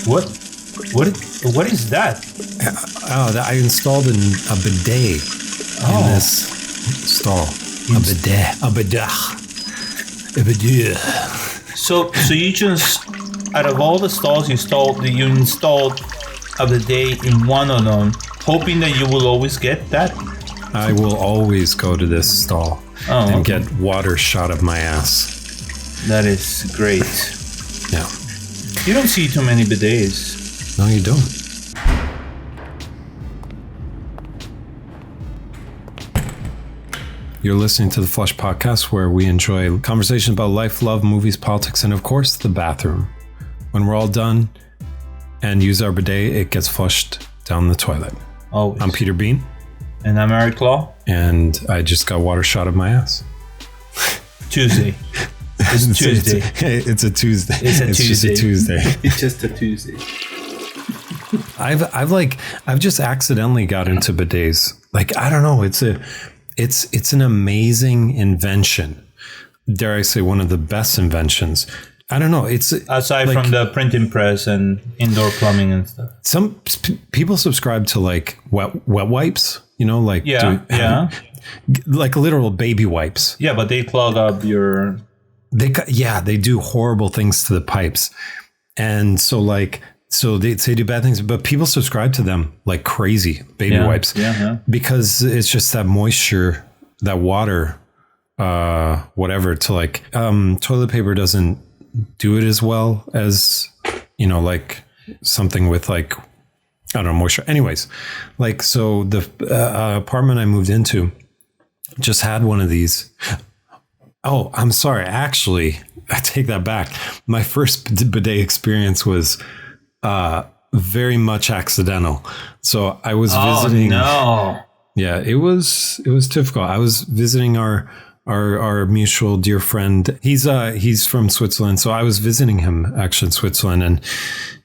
What? What is that? I installed a bidet in this stall. A bidet. So you just, out of all the stalls you installed a bidet in one of them, hoping that you will always get that? I will always go to this stall and get water shot up my ass. That is great. Yeah. You don't see too many bidets. No, you don't. You're listening to the Flush Podcast, where we enjoy conversations about life, love, movies, politics, and of course, the bathroom. When we're all done and use our bidet, it gets flushed down the toilet. Always. I'm Peter Bean. And I'm Erick Claw. And I just got water shot up my ass. Tuesday. It's Tuesday. It's a Tuesday. It's just a Tuesday. It's just a Tuesday. I've just accidentally got into bidets. Like, I don't know. It's an amazing invention. Dare I say, one of the best inventions. I don't know. It's aside from the printing press and indoor plumbing and stuff. Some people subscribe to like wet wipes. You know, like like literal baby wipes. Yeah, but they clog up your. They do horrible things to the pipes, and so they do bad things. But people subscribe to them like crazy. Baby wipes, because it's just that moisture, that water, whatever. To like toilet paper doesn't do it as well as, you know, like something with like, I don't know, moisture. Anyways, like, so the apartment I moved into just had one of these. Oh, I'm sorry. Actually, I take that back. My first bidet experience was very much accidental. So I was visiting. No. Yeah, it was difficult. I was visiting our mutual dear friend. He's from Switzerland, so I was visiting him actually in Switzerland and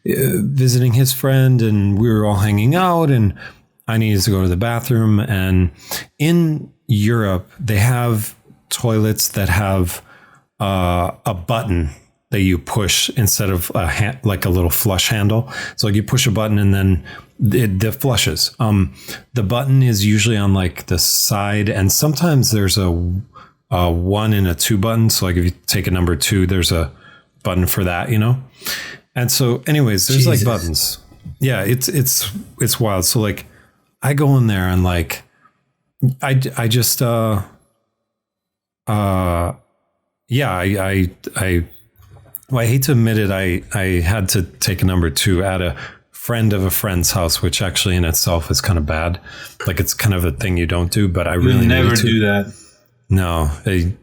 visiting his friend, and we were all hanging out, and I needed to go to the bathroom. And in Europe, they have toilets that have a button that you push instead of like a little flush handle. So like you push a button and then it flushes. The button is usually on like the side, and sometimes there's a 1 and a 2 button. So like if you take a number 2, there's a button for that, you know? And so anyways, there's like buttons. Yeah, it's wild. So like I go in there and like I just I hate to admit it, I had to take a number 2 at a friend of a friend's house, which actually in itself is kind of bad. Like it's kind of a thing you don't do, but I really never do that. No,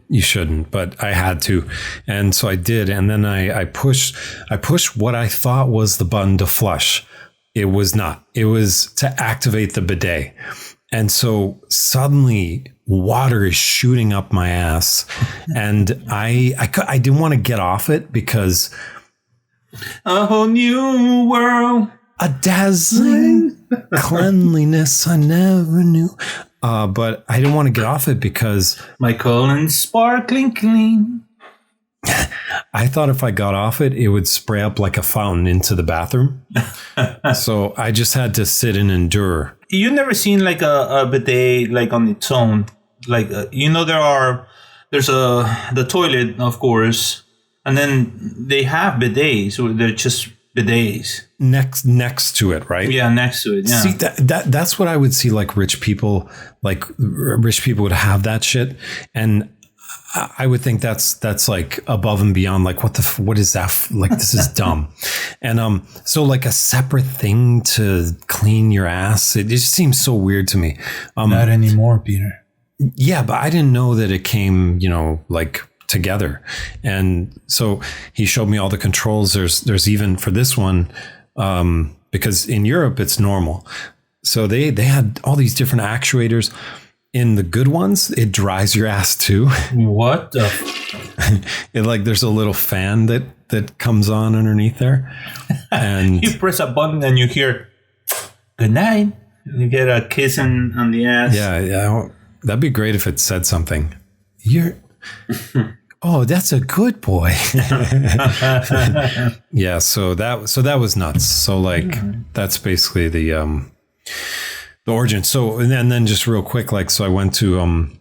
you shouldn't, but I had to. And so I did. And then I pushed what I thought was the button to flush. It was not. It was to activate the bidet. And so suddenly water is shooting up my ass, and I didn't want to get off it because a whole new world, a dazzling cleanliness I never knew. But I didn't want to get off it because my colon's sparkling clean. I thought if I got off it, it would spray up like a fountain into the bathroom. So I just had to sit and endure. You've never seen like a bidet like on its own, like you know there's the toilet, of course, and then they have bidets, or they're just bidets next to it, right? Yeah, next to it. Yeah. See, that's what I would see. Like rich people would have that shit, and I would think that's like above and beyond. Like what is that? Like this is dumb. And so like a separate thing to clean your ass. It just seems so weird to me. Not anymore, Peter. Yeah, but I didn't know that it came, you know, like together. And so he showed me all the controls. There's even for this one, because in Europe it's normal. So they had all these different actuators. In the good ones, it dries your ass too. What the? It like there's a little fan that comes on underneath there, and you press a button and you hear "good night." You get a kiss on the ass. Yeah. That'd be great if it said something. Oh, that's a good boy. Yeah, so that was nuts. So like that's basically the origin. So and then just real quick, like so I went to an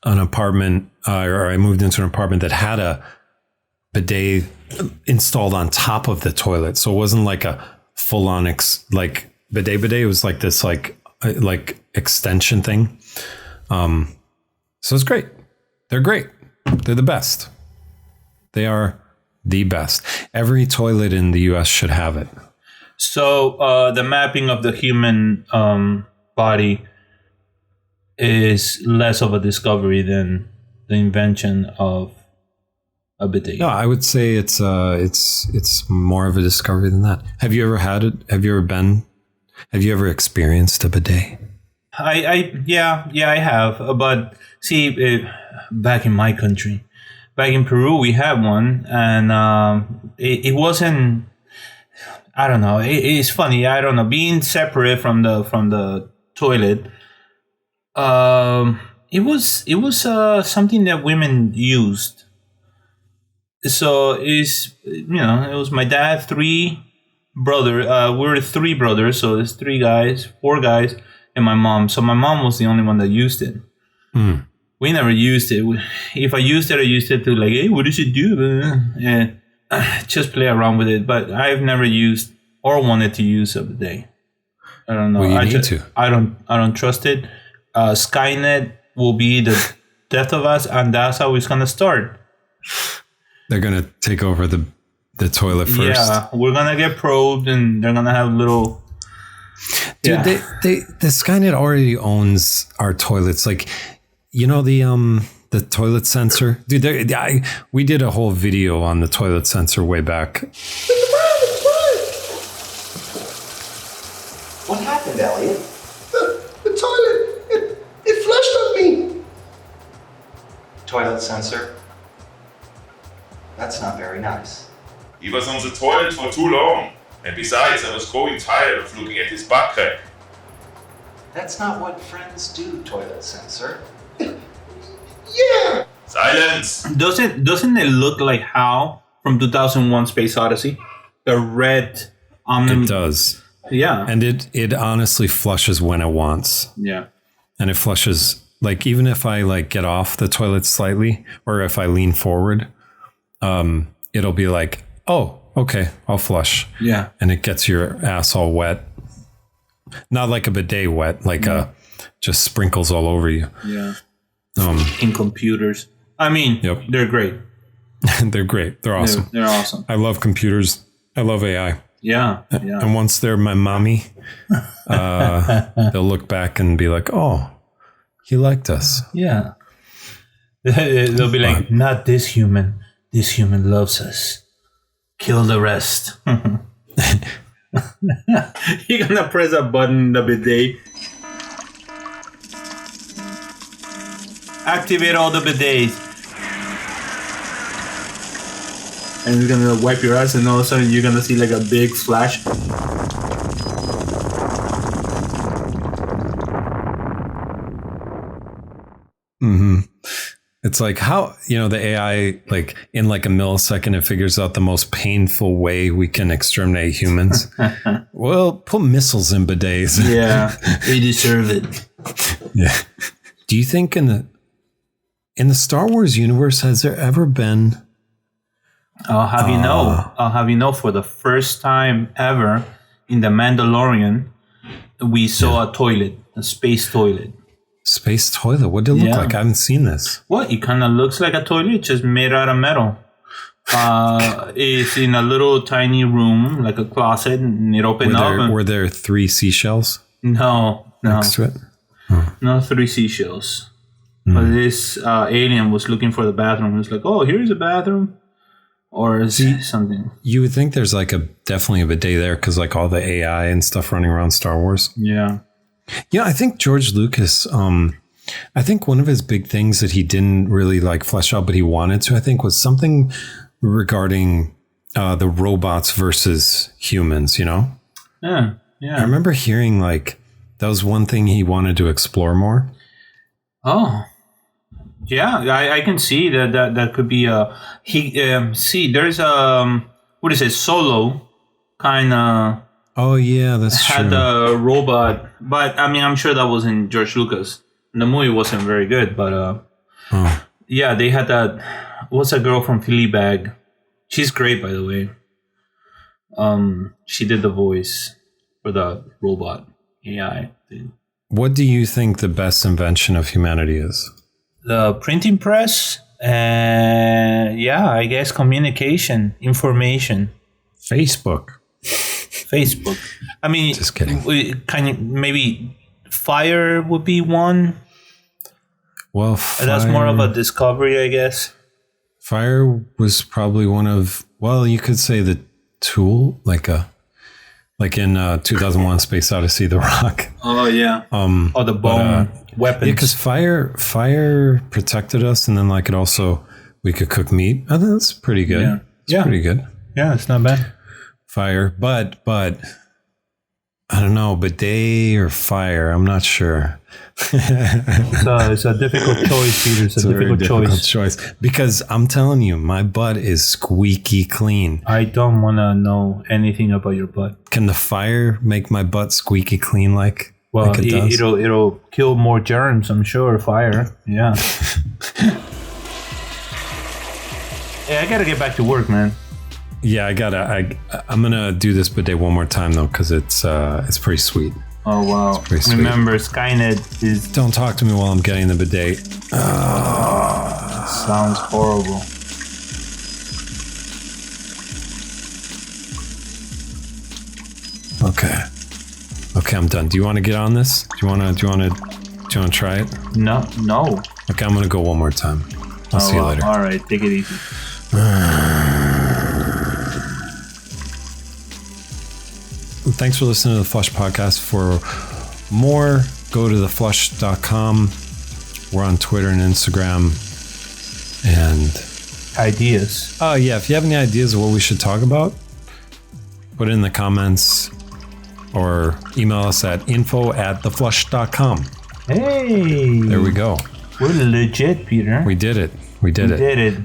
apartment or I moved into an apartment that had a bidet installed on top of the toilet. So it wasn't like a full on like bidet. It was like this like extension thing. So it's great. They're great. They're the best. They are the best. Every toilet in the US should have it. So the mapping of the human body is less of a discovery than the invention of a bidet. No, I would say it's more of a discovery than that. Have you ever had it? Have you ever experienced a bidet? I have. But see, back in my country, back in Peru, we had one, and it wasn't. I don't know. It's funny. I don't know. Being separate from the toilet, it was something that women used. So it was my dad, three brothers. We were three brothers, so there's four guys, and my mom. So my mom was the only one that used it. Mm. We never used it. If I used it to like, hey, what does it do? And just play around with it. But I've never used or wanted to use a bidet. I don't know. Well, you need to. I don't trust it. Skynet will be the death of us, and that's how it's gonna start. They're gonna take over the toilet first. Yeah, we're gonna get probed, and they're gonna have little. Dude, the Skynet already owns our toilets. Like, you know the toilet sensor, dude. We did a whole video on the toilet sensor way back. What happened, Elliot? The toilet. It flushed on me. Toilet sensor. That's not very nice. He was on the toilet for too long. And besides, I was growing tired of looking at his butt crack. That's not what friends do, toilet sensor. Yeah! Silence! Doesn't it look like HAL from 2001 Space Odyssey? The red It does. Yeah. And it honestly flushes when it wants. Yeah. And it flushes, like, even if I like get off the toilet slightly or if I lean forward, it'll be like, oh, okay, I'll flush. Yeah. And it gets your ass all wet. Not like a bidet wet, like just sprinkles all over you. Yeah. In computers. I mean, yep. They're great. They're great. They're awesome. They're awesome. I love computers. I love AI. Yeah. And once they're my mommy, they'll look back and be like, oh, he liked us. Yeah. They'll be like, not this human. This human loves us. Kill the rest. You're going to press a button in the bidet. Activate all the bidets. And it's gonna wipe your ass, and all of a sudden you're gonna see like a big flash. Mm-hmm. It's like how, the AI, like in like a millisecond, it figures out the most painful way we can exterminate humans. Well, put missiles in bidets. Yeah, they deserve it. Yeah. Do you think in the Star Wars universe, has there ever been? I'll have you know, for the first time ever in The Mandalorian, we saw a toilet, a space toilet. Space toilet? What did it look like? I haven't seen this. Well, it kind of looks like a toilet, just made out of metal. It's in a little tiny room, like a closet, and it opened up. Were there 3 seashells? No. Next to it? No 3 seashells. But this alien was looking for the bathroom. He was like, oh, here's a bathroom. Or something. You would think there's like definitely a bidet there because like all the AI and stuff running around Star Wars. Yeah. Yeah, I think George Lucas, I think one of his big things that he didn't really like flesh out, but he wanted to, I think, was something regarding the robots versus humans, Yeah. I remember hearing like that was one thing he wanted to explore more. Oh. Yeah, I can see that could be a there's what is it, Solo kind of Oh yeah, that's had true. a robot, but I mean I'm sure that wasn't George Lucas. The movie wasn't very good, but yeah, they had that. What's that girl from Fleabag? She's great, by the way. She did the voice for the robot AI thing. What do you think the best invention of humanity is? The printing press, yeah, I guess communication, information. Facebook. I mean, Just kidding. Kind of maybe fire would be one. Well, That's more of a discovery, I guess. Fire was probably one of, well, you could say the tool, like in 2001 Space Odyssey, The Rock. Oh yeah. Or the bone weapons. Yeah, because fire protected us, and then like we could cook meat. I think that's pretty good. Yeah. It's pretty good. Yeah, it's not bad. Fire, but I don't know, bidet or fire. I'm not sure. It's a difficult choice, Peter. It's a very difficult choice because I'm telling you, my butt is squeaky clean. I don't want to know anything about your butt. Can the fire make my butt squeaky clean like Well, it does? it'll kill more germs, I'm sure. Fire, yeah. Hey, I gotta get back to work, man. Yeah, I'm gonna do this bidet one more time though, because it's pretty sweet. Oh wow! pretty sweet. Remember, Skynet is Don't talk to me while I'm getting the bidet. sounds horrible. Okay, I'm done. Do you want to get on this? Do you want to try it? No. Okay, I'm gonna go one more time. I'll see you later. All right, take it easy. Thanks for listening to the Flush Podcast. For more, go to theflush.com. We're on Twitter and Instagram. And Ideas. oh yeah, if you have any ideas of what we should talk about, put it in the comments or email us at info@theflush.com. Hey, There we go. we're legit, Peter. We did it. We did it. Did it.